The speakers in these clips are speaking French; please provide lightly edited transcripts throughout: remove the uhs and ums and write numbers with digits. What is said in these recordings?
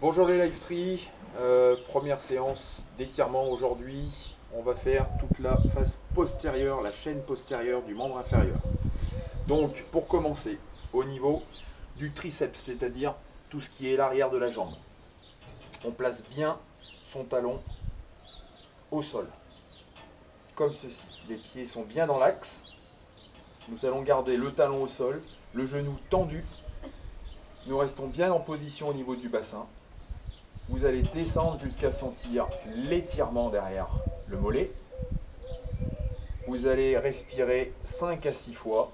Bonjour les Livestree, première séance d'étirement aujourd'hui. On va faire toute la face postérieure, la chaîne postérieure du membre inférieur. Donc pour commencer, au niveau du triceps, c'est-à-dire tout ce qui est l'arrière de la jambe. On place bien son talon au sol, comme ceci. Les pieds sont bien dans l'axe. Nous allons garder le talon au sol, le genou tendu. Nous restons bien en position au niveau du bassin. Vous allez descendre jusqu'à sentir l'étirement derrière le mollet. Vous allez respirer 5 à 6 fois.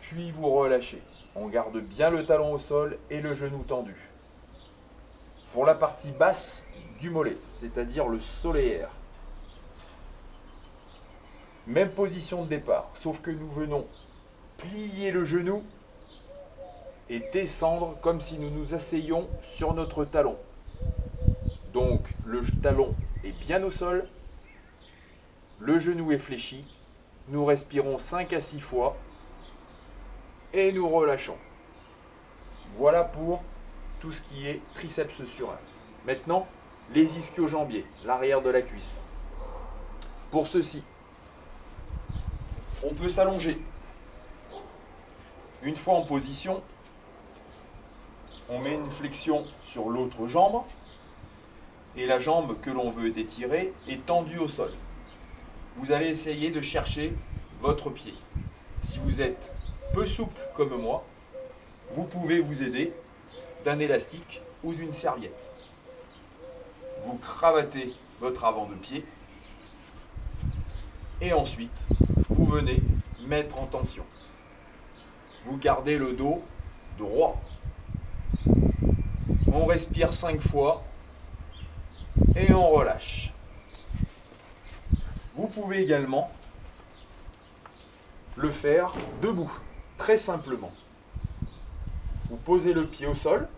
Puis vous relâchez. On garde bien le talon au sol et le genou tendu. Pour la partie basse du mollet, c'est-à-dire le solaire. Même position de départ, sauf que nous venons plier le genou et descendre comme si nous nous asseyions sur notre talon. Donc le talon est bien au sol, le genou est fléchi, nous respirons 5 à 6 fois et nous relâchons. Voilà pour tout ce qui est triceps surin. Maintenant, les ischio-jambiers, l'arrière de la cuisse. Pour ceci, on peut s'allonger. Une fois en position, on met une flexion sur l'autre jambe et la jambe que l'on veut étirer est tendue au sol. Vous allez essayer de chercher votre pied. Si vous êtes peu souple comme moi, vous pouvez vous aider d'un élastique ou d'une serviette. Vous cravatez votre avant de pied et ensuite vous venez mettre en tension. Vous gardez le dos droit. On respire 5 fois et on relâche. Vous pouvez également le faire debout, très simplement. Vous posez le pied au sol,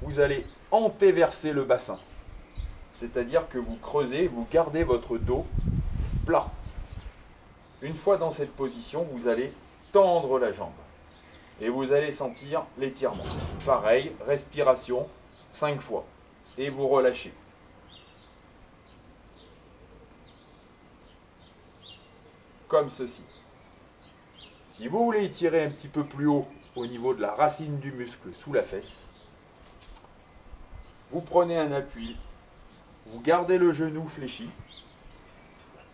vous allez antéverser le bassin. C'est-à-dire que vous creusez, vous gardez votre dos plat. Une fois dans cette position, vous allez tendre la jambe. Et vous allez sentir l'étirement. Pareil, respiration 5 fois. Et vous relâchez. Comme ceci. Si vous voulez étirer un petit peu plus haut au niveau de la racine du muscle sous la fesse, vous prenez un appui, vous gardez le genou fléchi,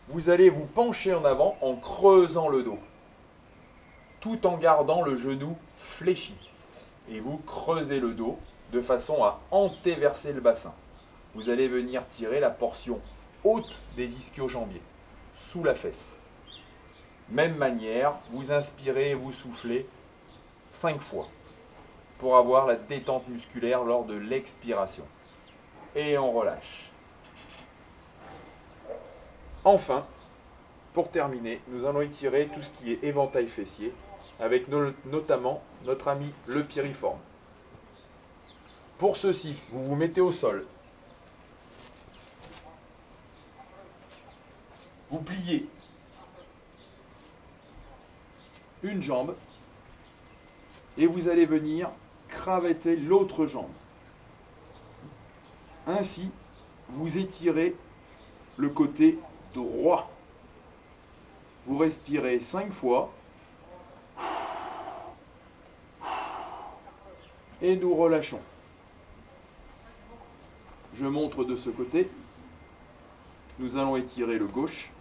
vous allez vous pencher en avant en creusant le dos, tout en gardant le genou fléchi. Et vous creusez le dos de façon à antéverser le bassin. Vous allez venir tirer la portion haute des ischio-jambiers, sous la fesse. Même manière, vous inspirez et vous soufflez 5 fois pour avoir la détente musculaire lors de l'expiration. Et on relâche. Enfin, pour terminer, nous allons étirer tout ce qui est éventail fessier avec notamment notre ami le piriforme. Pour ceci, vous vous mettez au sol. Vous pliez une jambe et vous allez venir cravater l'autre jambe. Ainsi, vous étirez le côté droit. Vous respirez 5 fois et nous relâchons. Je montre de ce côté. Nous allons étirer le gauche.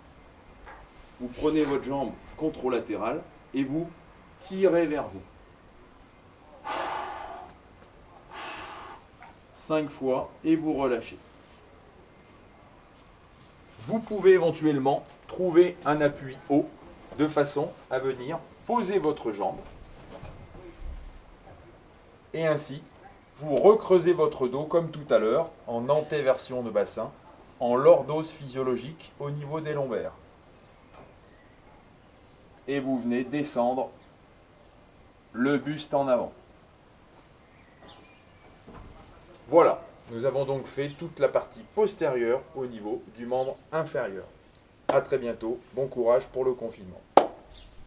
Vous prenez votre jambe contralatérale et vous tirez vers vous. 5 fois et vous relâchez. Vous pouvez éventuellement trouver un appui haut de façon à venir poser votre jambe et ainsi vous recreusez votre dos comme tout à l'heure en antéversion de bassin, en lordose physiologique au niveau des lombaires. Et vous venez descendre le buste en avant. Voilà, nous avons donc fait toute la partie postérieure au niveau du membre inférieur. A très bientôt, bon courage pour le confinement.